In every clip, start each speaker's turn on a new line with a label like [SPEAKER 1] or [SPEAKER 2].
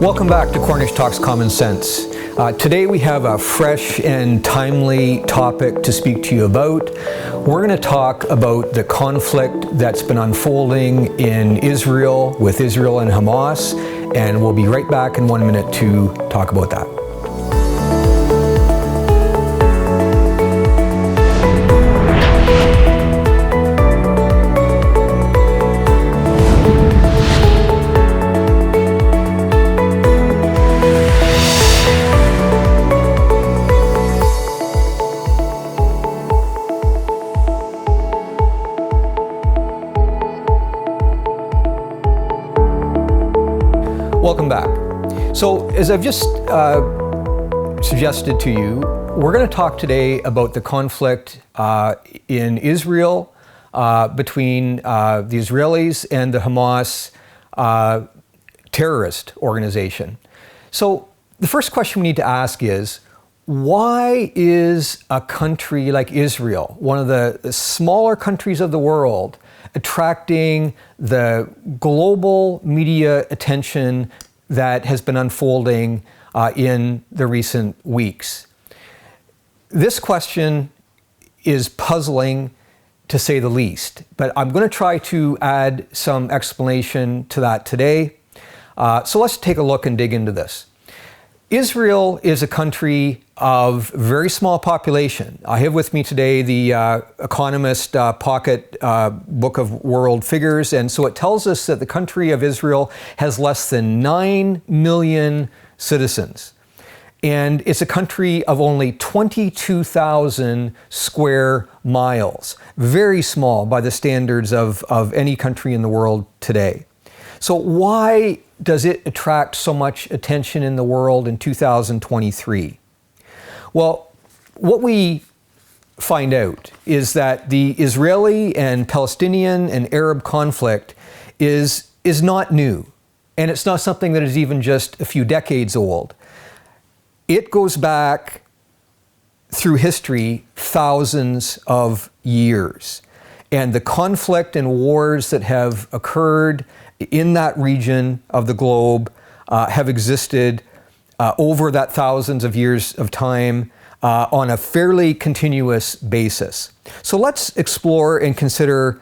[SPEAKER 1] Welcome back to Cornish Talks Common Sense. Today we have a fresh and timely topic to speak to you about. We're going to talk about the conflict that's been unfolding in Israel with Israel and Hamas, and we'll be right back in 1 minute to talk about that. Welcome back. So, as I've just suggested to you, we're going to talk today about the conflict in Israel between the Israelis and the Hamas terrorist organization. So, the first question we need to ask is, why is a country like Israel, one of the smaller countries of the world, attracting the global media attention that has been unfolding in the recent weeks? This question is puzzling, to say the least, but I'm going to try to add some explanation to that today. So let's take a look and dig into this. Israel is a country of very small population. I have with me today the Economist Pocket Book of World Figures, and so it tells us that the country of Israel has less than 9 million citizens. And it's a country of only 22,000 square miles. Very small by the standards of any country in the world today. So why does it attract so much attention in the world in 2023? Well, what we find out is that the Israeli and Palestinian and Arab conflict is not new, and it's not something that is even just a few decades old. It goes back through history thousands of years, and the conflict and wars that have occurred in that region of the globe have existed over that thousands of years of time on a fairly continuous basis. So let's explore and consider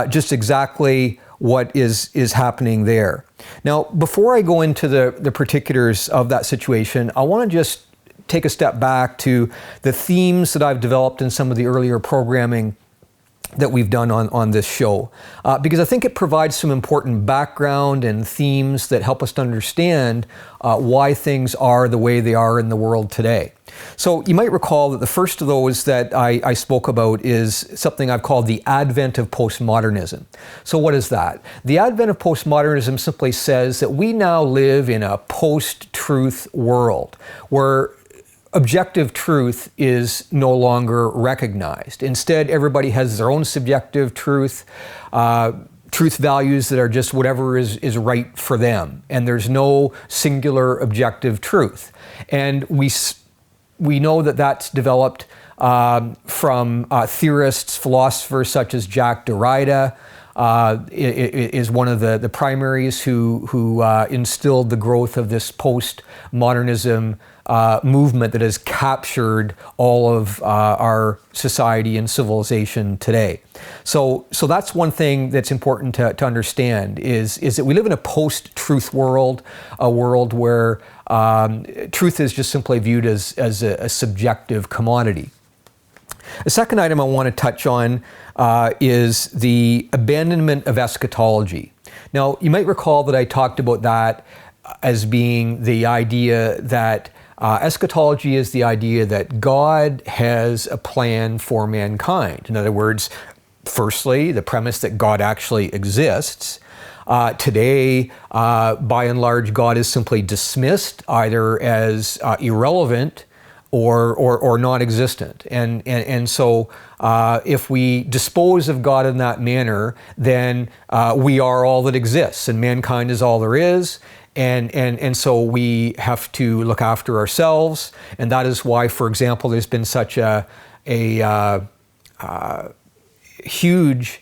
[SPEAKER 1] just exactly what is happening there. Now, before I go into the particulars of that situation, I want to just take a step back to the themes that I've developed in some of the earlier programming that we've done on this show, because I think it provides some important background and themes that help us to understand why things are the way they are in the world today. So you might recall that the first of those that I spoke about is something I've called the advent of postmodernism. So what is that? The advent of postmodernism simply says that we now live in a post-truth world where objective truth is no longer recognized. Instead, everybody has their own subjective truth values that are just whatever is right for them. And there's no singular objective truth. And we know that that's developed from theorists, philosophers such as Jacques Derrida, is one of the primaries who instilled the growth of this postmodernism movement that has captured all of our society and civilization today. So that's one thing that's important to understand is that we live in a post-truth world, a world where truth is just simply viewed as a subjective commodity. The second item I want to touch on is the abandonment of eschatology. Now, you might recall that I talked about that as being the idea that eschatology is the idea that God has a plan for mankind. In other words, firstly, the premise that God actually exists. Today, by and large, God is simply dismissed either as irrelevant or non-existent. And so if we dispose of God in that manner, then we are all that exists and mankind is all there is. And so we have to look after ourselves, and that is why, for example, there's been such a huge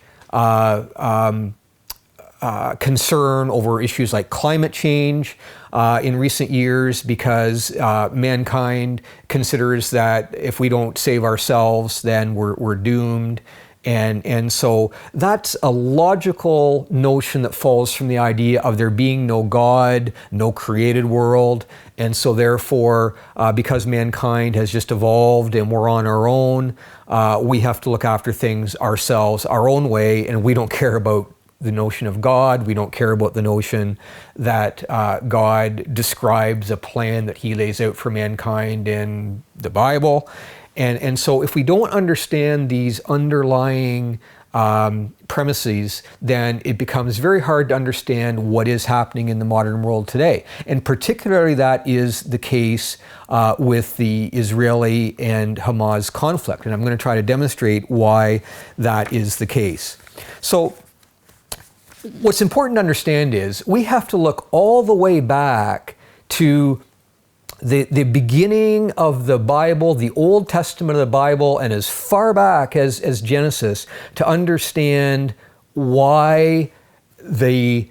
[SPEAKER 1] concern over issues like climate change in recent years, because mankind considers that if we don't save ourselves, then we're doomed. And so that's a logical notion that follows from the idea of there being no God, no created world. And so therefore, because mankind has just evolved and we're on our own, we have to look after things ourselves, our own way, and we don't care about the notion of God. We don't care about the notion that God describes a plan that he lays out for mankind in the Bible. And so if we don't understand these underlying premises, then it becomes very hard to understand what is happening in the modern world today. And particularly that is the case with the Israeli and Hamas conflict. And I'm going to try to demonstrate why that is the case. So what's important to understand is we have to look all the way back to the beginning of the Bible, the Old Testament of the Bible, and as far back as Genesis, to understand why the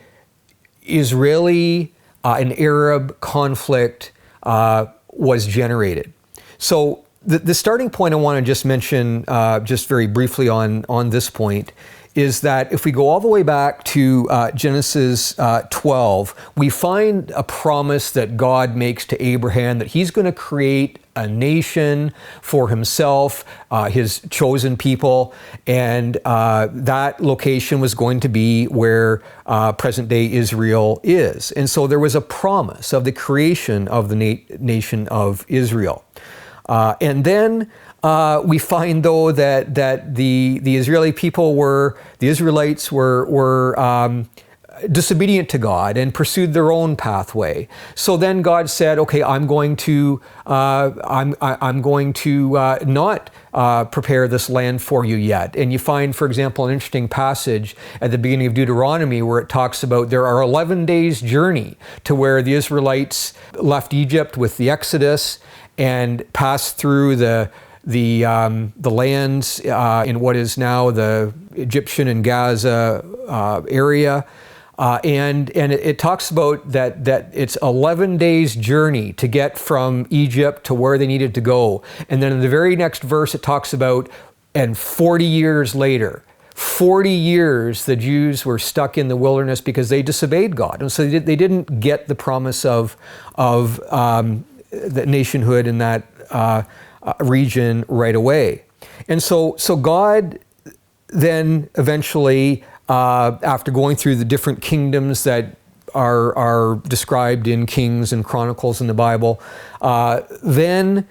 [SPEAKER 1] Israeli and Arab conflict was generated. So the starting point I want to just mention just very briefly on this point is that if we go all the way back to Genesis 12, we find a promise that God makes to Abraham that he's going to create a nation for himself, his chosen people, and that location was going to be where present-day Israel is. And so there was a promise of the creation of the nation of Israel. And then we find, though, that the Israeli people the Israelites were disobedient to God and pursued their own pathway. So then God said, "Okay, I'm going to not prepare this land for you yet." And you find, for example, an interesting passage at the beginning of Deuteronomy where it talks about there are 11 days journey to where the Israelites left Egypt with the Exodus and passed through the lands in what is now the Egyptian and Gaza area. And it talks about that it's 11 days journey to get from Egypt to where they needed to go. And then in the very next verse, it talks about, and 40 years later, 40 years the Jews were stuck in the wilderness because they disobeyed God. And so they didn't get the promise of the nationhood in that region right away. And so God then eventually, after going through the different kingdoms that are described in Kings and Chronicles in the Bible, then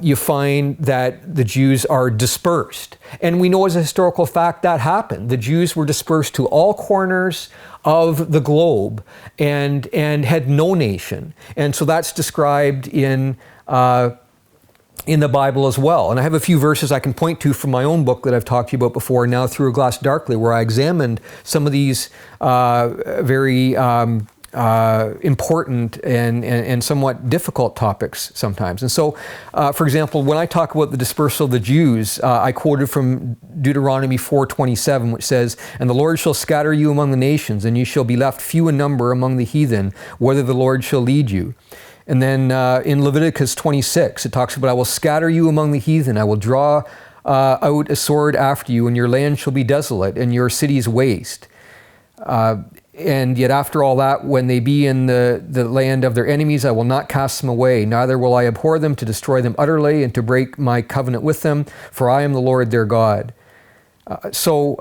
[SPEAKER 1] you find that the Jews are dispersed. And we know as a historical fact that happened. The Jews were dispersed to all corners of the globe and had no nation. And so that's described in the Bible as well. And I have a few verses I can point to from my own book that I've talked to you about before, Now Through a Glass Darkly, where I examined some of these very important and somewhat difficult topics sometimes. And so, for example, when I talk about the dispersal of the Jews, I quoted from Deuteronomy 4:27, which says, "And the Lord shall scatter you among the nations, and you shall be left few in number among the heathen, whither the Lord shall lead you." And then in Leviticus 26, it talks about, "I will scatter you among the heathen. I will draw out a sword after you, and your land shall be desolate, and your cities waste. And yet after all that, when they be in the land of their enemies, I will not cast them away, neither will I abhor them to destroy them utterly and to break my covenant with them, for I am the Lord their God." So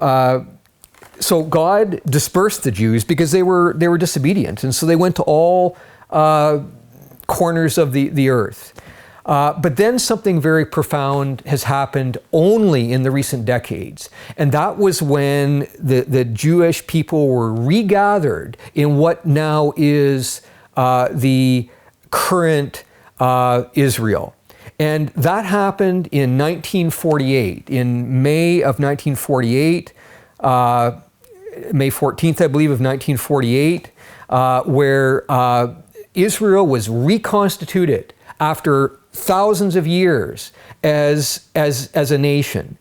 [SPEAKER 1] God dispersed the Jews because they were disobedient, and so they went to all corners of the earth. But then something very profound has happened only in the recent decades. And that was when the Jewish people were regathered in what now is the current Israel. And that happened in 1948. In May of 1948, May 14th, I believe, of 1948, where Israel was reconstituted after thousands of years as a nation.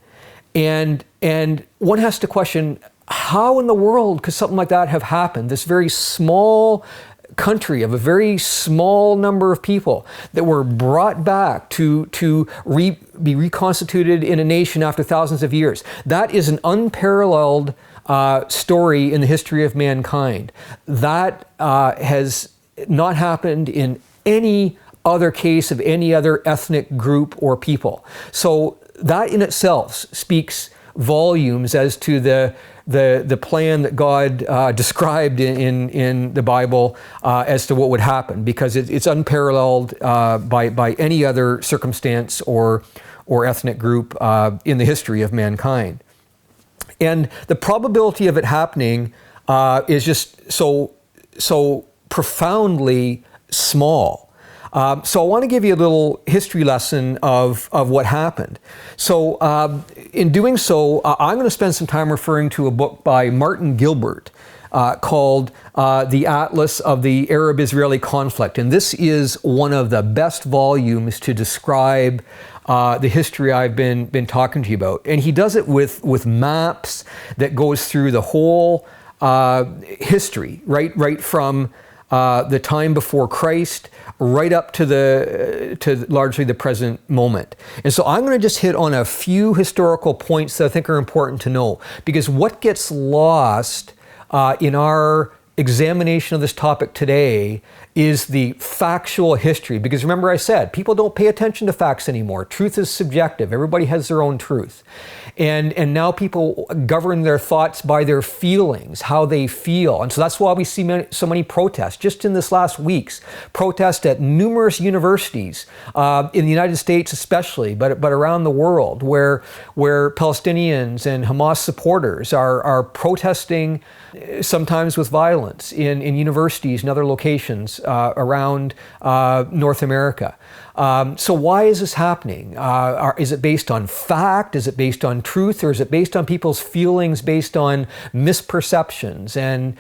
[SPEAKER 1] And one has to question, how in the world could something like that have happened? This very small country of a very small number of people that were brought back to be reconstituted in a nation after thousands of years. That is an unparalleled story in the history of mankind. That has not happened in any other case of any other ethnic group or people. So that in itself speaks volumes as to the plan that God described in the Bible as to what would happen, because it's unparalleled by any other circumstance or ethnic group in the history of mankind. And the probability of it happening is just so profoundly small. So I want to give you a little history lesson of what happened. So in doing so, I'm going to spend some time referring to a book by Martin Gilbert called The Atlas of the Arab-Israeli Conflict. And this is one of the best volumes to describe the history I've been talking to you about. And he does it with maps that goes through the whole history, right from the time before Christ, right up to largely the present moment. And so I'm going to just hit on a few historical points that I think are important to know, because what gets lost in our examination of this topic today is the factual history. Because remember I said, people don't pay attention to facts anymore. Truth is subjective. Everybody has their own truth. And now people govern their thoughts by their feelings, how they feel. And so that's why we see so many protests. Just in this last week's protests at numerous universities, in the United States especially, but around the world, where Palestinians and Hamas supporters are protesting, sometimes with violence, in universities and other locations around North America. So why is this happening? Is it based on fact? Is it based on truth? Or is it based on people's feelings, based on misperceptions and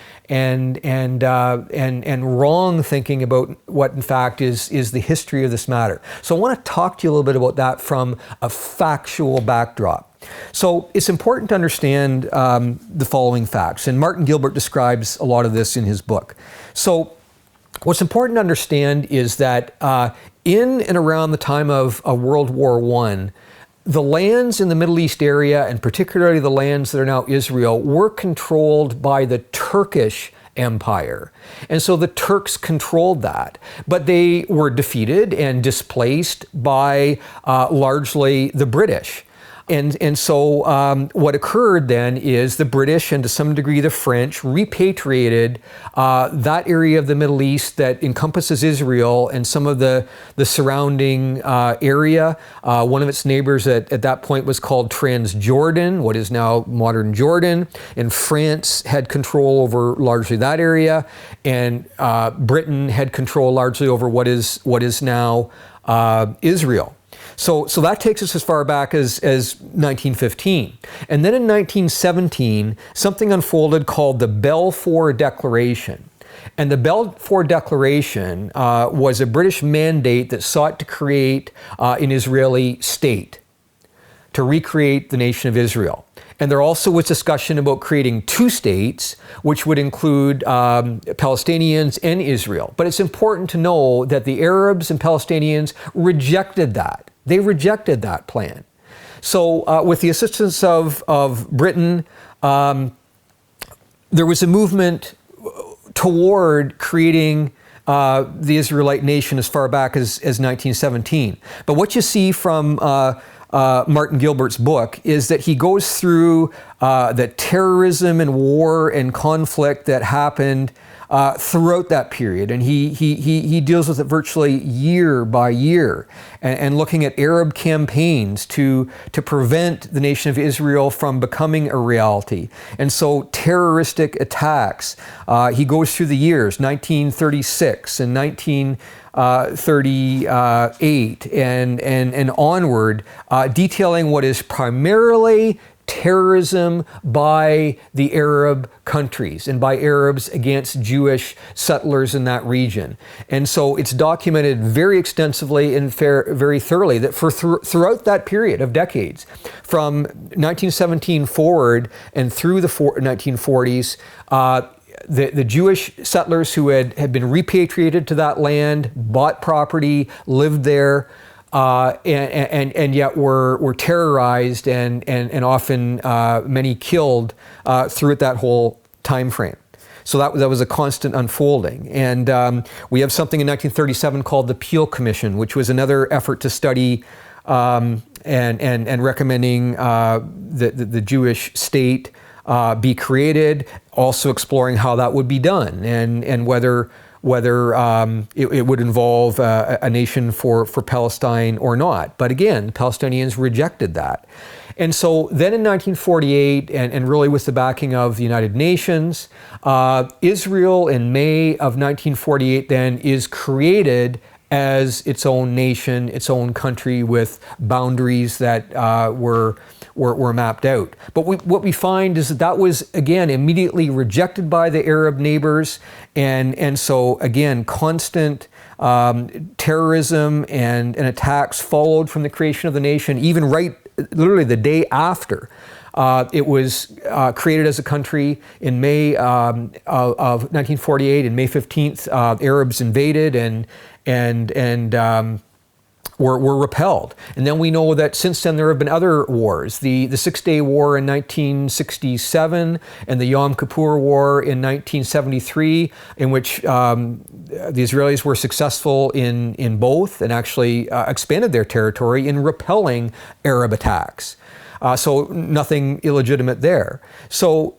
[SPEAKER 1] wrong thinking about what in fact is the history of this matter? So I want to talk to you a little bit about that from a factual backdrop. So it's important to understand the following facts, and Martin Gilbert describes a lot of this in his book. So what's important to understand is that in and around the time of World War I, the lands in the Middle East area, and particularly the lands that are now Israel, were controlled by the Turkish Empire. And so the Turks controlled that. But they were defeated and displaced by largely the British. And so what occurred then is the British, and to some degree the French, repatriated that area of the Middle East that encompasses Israel and some of the surrounding area. One of its neighbors at that point was called Transjordan, what is now modern Jordan. And France had control over largely that area. And Britain had control largely over what is now Israel. So that takes us as far back as 1915. And then in 1917, something unfolded called the Balfour Declaration. And the Balfour Declaration was a British mandate that sought to create an Israeli state, to recreate the nation of Israel. And there also was discussion about creating two states, which would include Palestinians and Israel. But it's important to know that the Arabs and Palestinians rejected that. They rejected that plan. So with the assistance of Britain, there was a movement toward creating the Israelite nation as far back as 1917. But what you see from Martin Gilbert's book is that he goes through the terrorism and war and conflict that happened throughout that period, and he deals with it virtually year by year, and looking at Arab campaigns to prevent the nation of Israel from becoming a reality. And so terroristic attacks, he goes through the years 1936 and 1938 and onward, detailing what is primarily terrorism by the Arab countries and by Arabs against Jewish settlers in that region. And so it's documented very extensively and very thoroughly that throughout that period of decades, from 1917 forward and through the 1940s, the Jewish settlers who had been repatriated to that land, bought property, lived there, and yet were terrorized and often many killed throughout that whole time frame. So that was a constant unfolding. And we have something in 1937 called the Peel Commission, which was another effort to study and recommending the Jewish state be created, also exploring how that would be done and whether it would involve a nation for Palestine or not. But again, Palestinians rejected that. And so then in 1948, and really with the backing of the United Nations, Israel in May of 1948 then is created as its own nation, its own country with boundaries that were mapped out. But what we find is that was, again, immediately rejected by the Arab neighbors. And so, again, constant terrorism and attacks followed from the creation of the nation, even literally the day after. It was created as a country in May of 1948. In May 15th, Arabs invaded and were repelled. And then we know that since then there have been other wars. The Six-Day War in 1967 and the Yom Kippur War in 1973, in which the Israelis were successful in both and actually expanded their territory in repelling Arab attacks. So nothing illegitimate there. So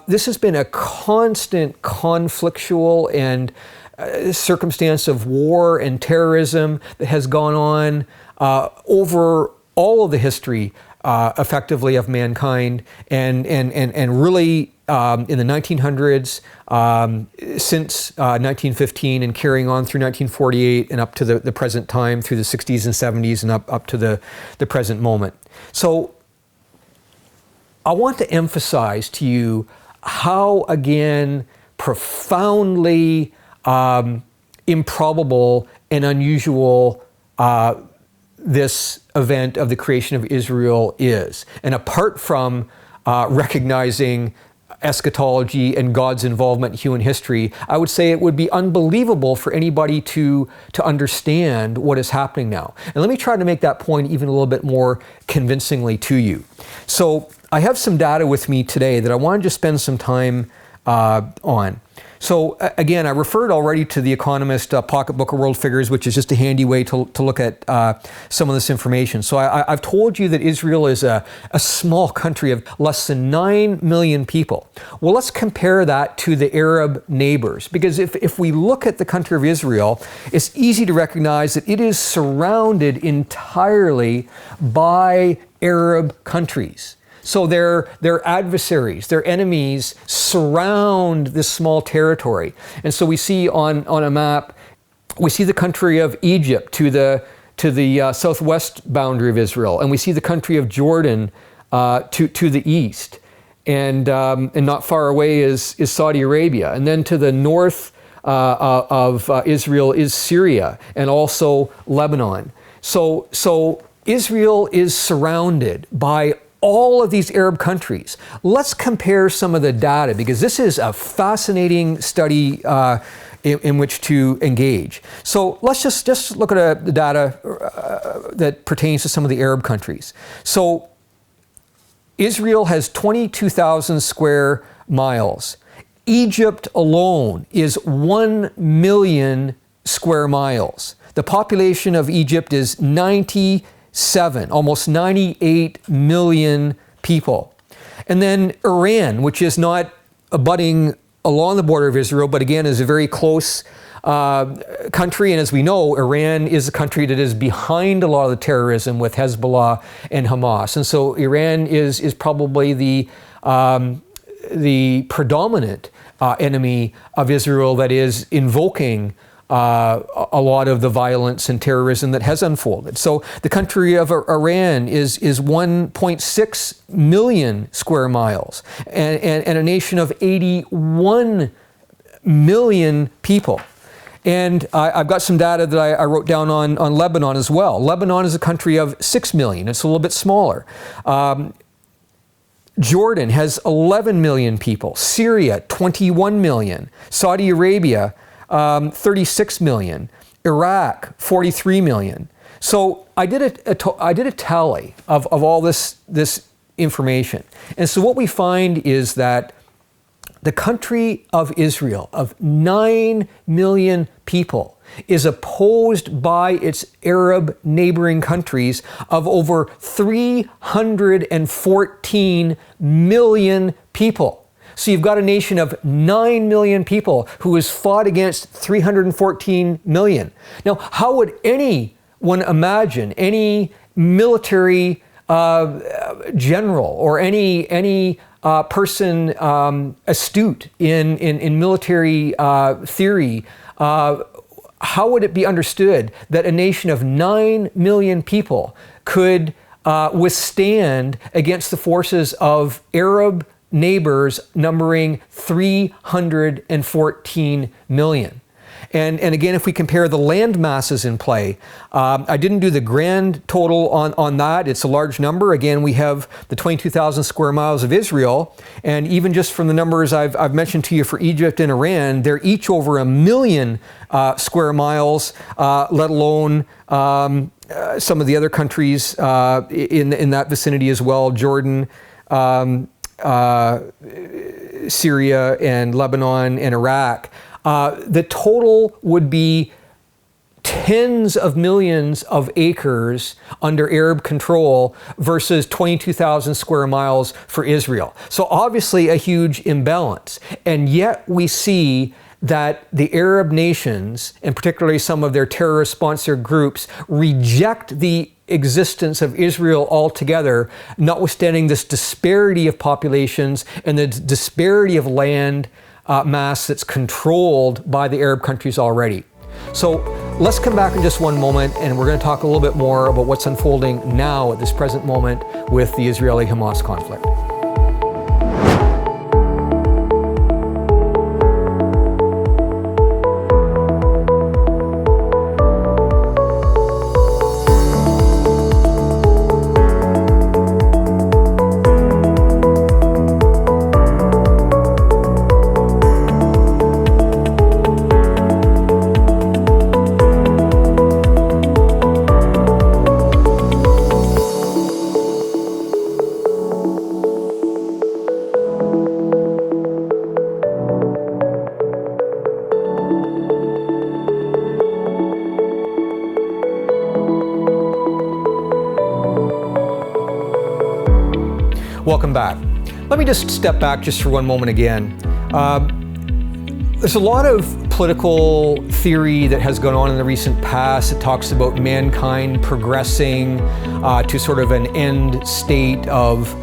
[SPEAKER 1] this has been a constant conflictual and circumstance of war and terrorism that has gone on over all of the history, effectively, of mankind, and really in the 1900s, since 1915, and carrying on through 1948 and up to the present time, through the 60s and 70s and up to the present moment. So I want to emphasize to you how, again, profoundly improbable and unusual this event of the creation of Israel is. And apart from recognizing eschatology and God's involvement in human history, I would say it would be unbelievable for anybody to understand what is happening now. And let me try to make that point even a little bit more convincingly to you. So I have some data with me today that I wanted to spend some time on. So again, I referred already to the Economist Pocketbook of World Figures, which is just a handy way to look at some of this information. So I've told you that Israel is a small country of less than 9 million people. Well, let's compare that to the Arab neighbors, because if we look at the country of Israel, it's easy to recognize that it is surrounded entirely by Arab countries. So their adversaries, their enemies, surround this small territory. And so we see on a map, we see the country of Egypt to the southwest boundary of Israel, and we see the country of Jordan to the east, and not far away is Saudi Arabia, and then to the north of Israel is Syria and also Lebanon. So Israel is surrounded by all of these Arab countries. Let's compare some of the data, because this is a fascinating study in which to engage. So let's just look at the data that pertains to some of the Arab countries. So Israel has 22,000 square miles. Egypt alone is 1 million square miles. The population of Egypt is 97, almost 98 million people. And then Iran, which is not abutting along the border of Israel, but again is a very close country. And as we know, Iran is a country that is behind a lot of the terrorism with Hezbollah and Hamas. And so Iran is probably the predominant enemy of Israel that is invoking a lot of the violence and terrorism that has unfolded. So the country of Iran is 1.6 million square miles and a nation of 81 million people. And I've got some data that I wrote down on Lebanon as well. Lebanon is a country of 6 million. It's a little bit smaller. Jordan has 11 million people. Syria, 21 million. Saudi Arabia, 36 million. Iraq, 43 million. So I did a tally of all this information. And so what we find is that the country of Israel, of 9 million people, is opposed by its Arab neighboring countries of over 314 million people. So you've got a nation of 9 million people who has fought against 314 million. Now, how would anyone imagine, any military general or any person astute in military theory, how would it be understood that a nation of 9 million people could withstand against the forces of Arab neighbors numbering 314 million? And again, if we compare the land masses in play, I didn't do the grand total on that. It's a large number. Again, we have the 22,000 square miles of Israel. And even just from the numbers I've mentioned to you for Egypt and Iran, they're each over 1 million square miles, let alone some of the other countries in that vicinity as well, Jordan, Syria, and Lebanon, and Iraq. The total would be tens of millions of acres under Arab control versus 22,000 square miles for Israel. So obviously a huge imbalance. And yet we see that the Arab nations, and particularly some of their terrorist-sponsored groups, reject the existence of Israel altogether, notwithstanding this disparity of populations and the disparity of land mass that's controlled by the Arab countries already. So let's come back in just one moment, and we're going to talk a little bit more about what's unfolding now at this present moment with the Israeli-Hamas conflict. Welcome back. Let me just step back just for one moment again. There's a lot of political theory that has gone on in the recent past that talks about mankind progressing to sort of an end state of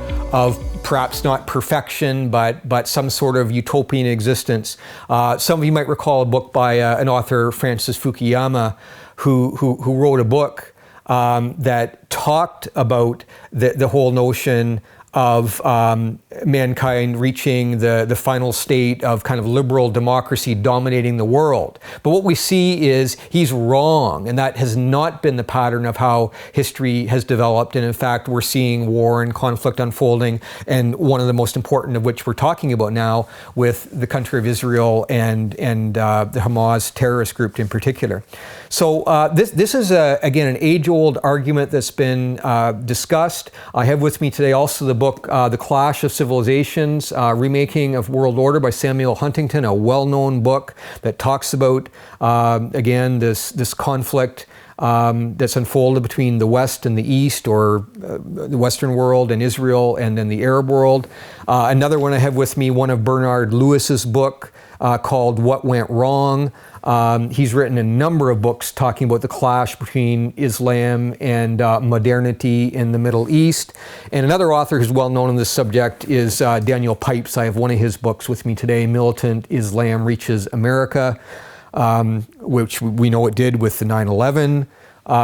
[SPEAKER 1] perhaps not perfection, but some sort of utopian existence. Some of you might recall a book by an author, Francis Fukuyama, who wrote a book that talked about the whole notion of mankind reaching the final state of kind of liberal democracy dominating the world. But what we see is he's wrong, and that has not been the pattern of how history has developed. And in fact, we're seeing war and conflict unfolding, and one of the most important of which we're talking about now with the country of Israel and the Hamas terrorist group in particular. So this is, again, an age-old argument that's been discussed. I have with me today also the book, The Clash of Civilizations, Remaking of World Order by Samuel Huntington, a well-known book that talks about, again, this conflict that's unfolded between the West and the East, or the Western world and Israel, and then the Arab world. Another one I have with me, one of Bernard Lewis's book called What Went Wrong. He's written a number of books talking about the clash between Islam and modernity in the Middle East. And another author who's well known on this subject is Daniel Pipes. I have one of his books with me today, Militant Islam Reaches America. which we know it did with the 9/11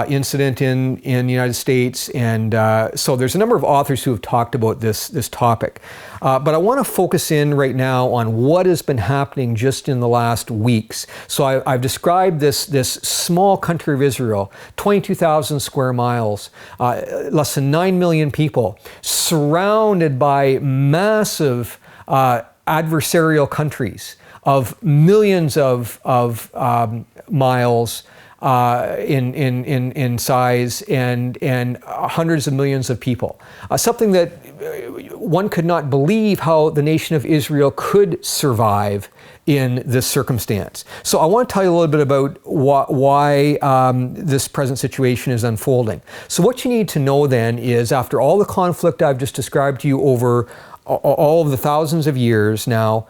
[SPEAKER 1] incident in the United States. And so there's a number of authors who have talked about this topic. But I want to focus in right now on what has been happening just in the last weeks. So I've described this small country of Israel, 22,000 square miles, less than 9 million people, surrounded by massive adversarial countries of millions of miles in size and hundreds of millions of people. Something that one could not believe how the nation of Israel could survive in this circumstance. So I want to tell you a little bit about why this present situation is unfolding. So what you need to know then is, after all the conflict I've just described to you over all of the thousands of years now,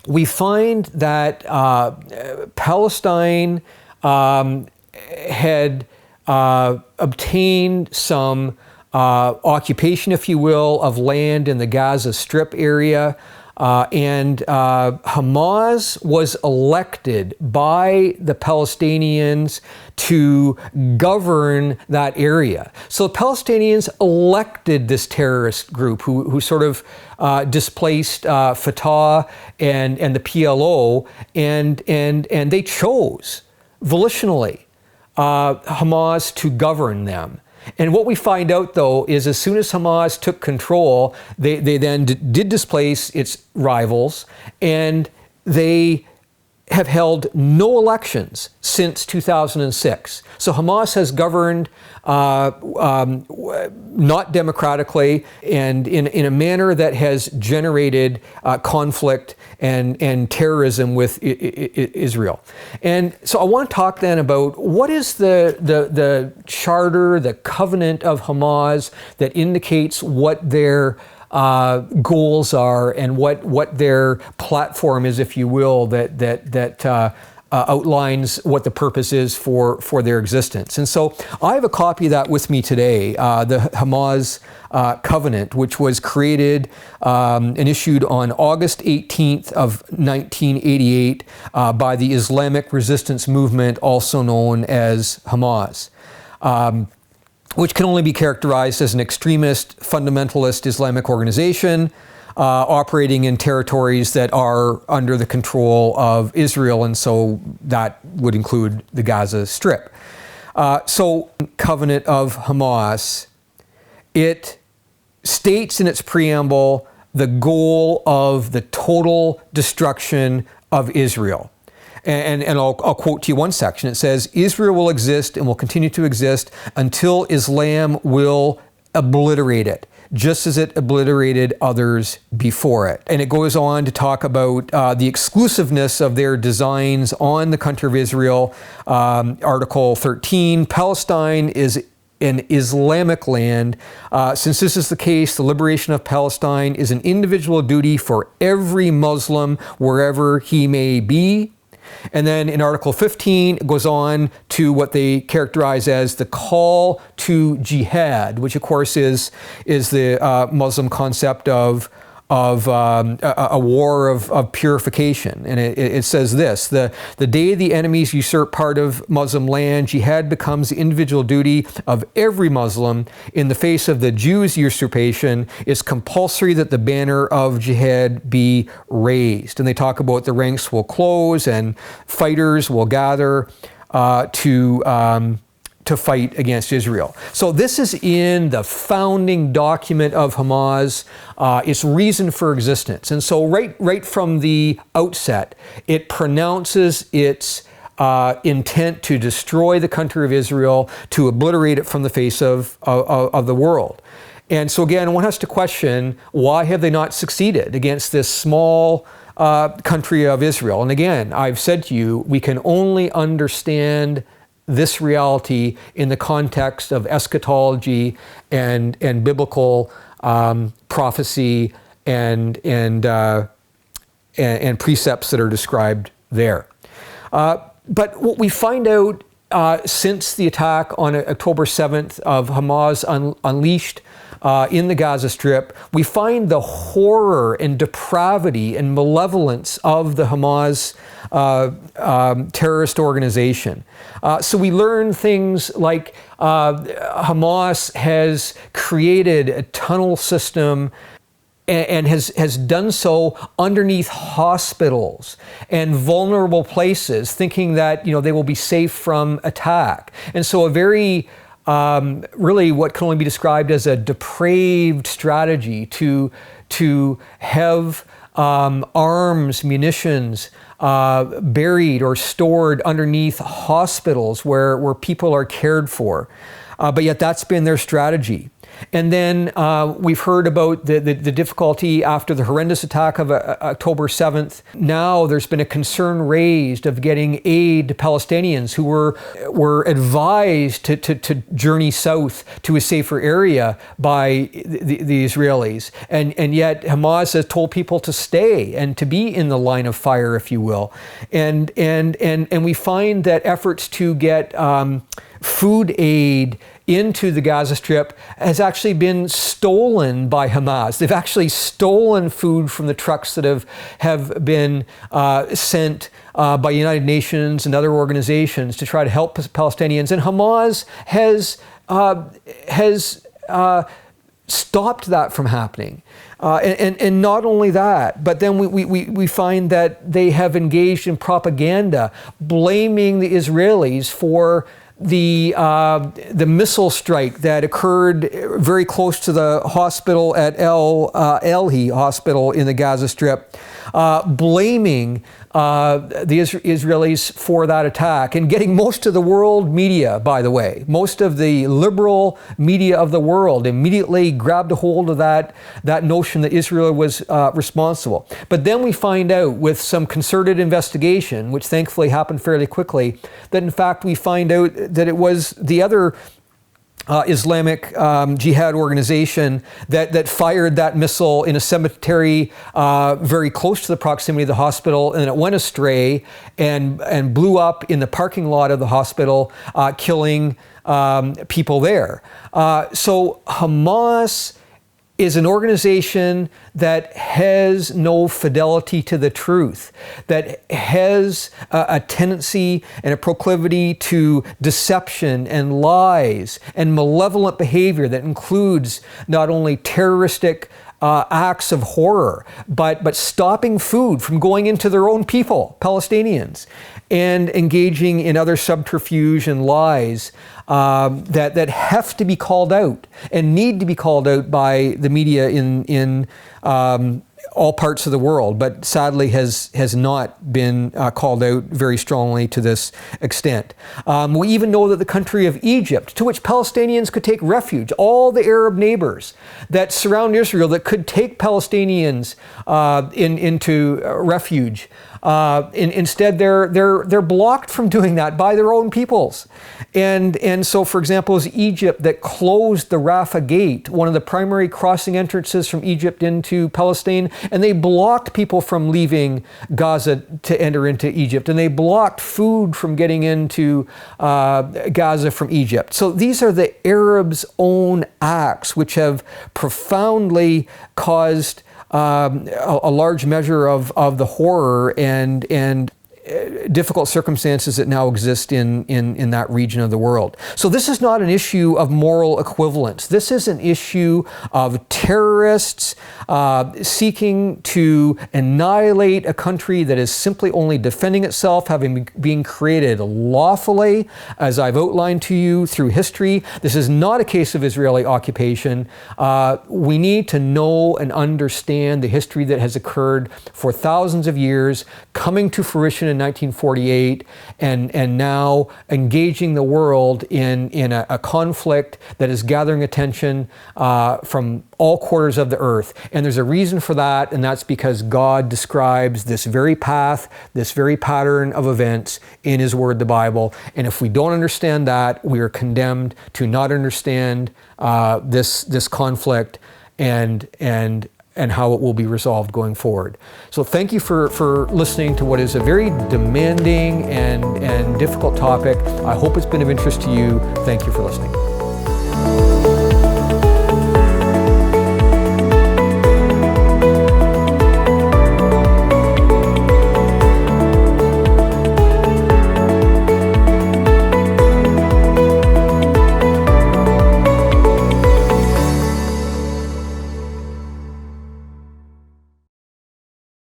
[SPEAKER 1] we find that Palestine had obtained some occupation, if you will, of land in the Gaza Strip area. And Hamas was elected by the Palestinians to govern that area. So the Palestinians elected this terrorist group who sort of displaced Fatah and the PLO, and they chose volitionally Hamas to govern them. And what we find out, though, is as soon as Hamas took control, they then did displace its rivals, and they have held no elections since 2006. So Hamas has governed not democratically and in a manner that has generated conflict and terrorism with Israel. And so I want to talk then about what is the charter, the covenant of Hamas that indicates what their goals are and what their platform is, if you will, that outlines what the purpose is for their existence. And so I have a copy of that with me today, the Hamas Covenant, which was created and issued on August 18th of 1988 by the Islamic Resistance Movement, also known as Hamas. Which can only be characterized as an extremist, fundamentalist Islamic organization operating in territories that are under the control of Israel, and so that would include the Gaza Strip. So, Covenant of Hamas, it states in its preamble the goal of the total destruction of Israel. And I'll quote to you one section. It says, Israel will exist and will continue to exist until Islam will obliterate it, just as it obliterated others before it. And it goes on to talk about the exclusiveness of their designs on the country of Israel. Article 13, Palestine is an Islamic land. Since this is the case, the liberation of Palestine is an individual duty for every Muslim, wherever he may be. And then in Article 15, it goes on to what they characterize as the call to jihad, which of course is the Muslim concept of a war of purification. And it says this: the day the enemies usurp part of Muslim land, jihad becomes the individual duty of every Muslim. In the face of the Jews' usurpation, it's compulsory that the banner of jihad be raised. And they talk about the ranks will close and fighters will gather to fight against Israel. So this is in the founding document of Hamas, its reason for existence. And so right from the outset, it pronounces its intent to destroy the country of Israel, to obliterate it from the face of the world. And so again, one has to question, why have they not succeeded against this small country of Israel? And again, I've said to you, we can only understand this reality in the context of eschatology and biblical prophecy and precepts that are described there. But what we find out since the attack on October 7th of Hamas unleashed in the Gaza Strip, we find the horror and depravity and malevolence of the Hamas terrorist organization. So we learn things like Hamas has created a tunnel system and has done so underneath hospitals and vulnerable places, thinking that they will be safe from attack. And so a very really what can only be described as a depraved strategy to have arms, munitions buried or stored underneath hospitals where people are cared for. But yet that's been their strategy. And then we've heard about the difficulty after the horrendous attack of October 7th. Now there's been a concern raised of getting aid to Palestinians who were advised to journey south to a safer area by the Israelis. And yet Hamas has told people to stay and to be in the line of fire, if you will. And we find that efforts to get food aid into the Gaza Strip has actually been stolen by Hamas. They've actually stolen food from the trucks that have been sent by United Nations and other organizations to try to help Palestinians. And Hamas has stopped that from happening. And not only that, but then we find that they have engaged in propaganda, blaming the Israelis for the missile strike that occurred very close to the hospital at El-Hi Hospital in the Gaza Strip, blaming the Israelis for that attack and getting most of the world media, by the way, most of the liberal media of the world immediately grabbed a hold of that notion that Israel was responsible. But then we find out with some concerted investigation, which thankfully happened fairly quickly, that in fact we find out that it was the other Islamic Jihad organization that fired that missile in a cemetery very close to the proximity of the hospital, and it went astray and blew up in the parking lot of the hospital, killing people there. So Hamas is an organization that has no fidelity to the truth, that has a tendency and a proclivity to deception and lies and malevolent behavior that includes not only terroristic acts of horror, but stopping food from going into their own people, Palestinians, and engaging in other subterfuge and lies that have to be called out and need to be called out by the media in all parts of the world, but sadly has not been called out very strongly to this extent. We even know that the country of Egypt, to which Palestinians could take refuge, all the Arab neighbors that surround Israel that could take Palestinians into refuge, instead they're blocked from doing that by their own peoples. And so, for example, it was Egypt that closed the Rafah Gate, one of the primary crossing entrances from Egypt into Palestine, and they blocked people from leaving Gaza to enter into Egypt, and they blocked food from getting into Gaza from Egypt. So these are the Arabs' own acts which have profoundly caused a large measure of the horror and difficult circumstances that now exist in that region of the world. So this is not an issue of moral equivalence. This is an issue of terrorists seeking to annihilate a country that is simply only defending itself, having been created lawfully, as I've outlined to you through history. This is not a case of Israeli occupation. We need to know and understand the history that has occurred for thousands of years, coming to fruition in 1948, and now engaging the world in a conflict that is gathering attention from all quarters of the earth. And there's a reason for that, and that's because God describes this very path, this very pattern of events in His Word, the Bible. And if we don't understand that, we are condemned to not understand this conflict and how it will be resolved going forward. So thank you for listening to what is a very demanding and difficult topic. I hope it's been of interest to you. Thank you for listening.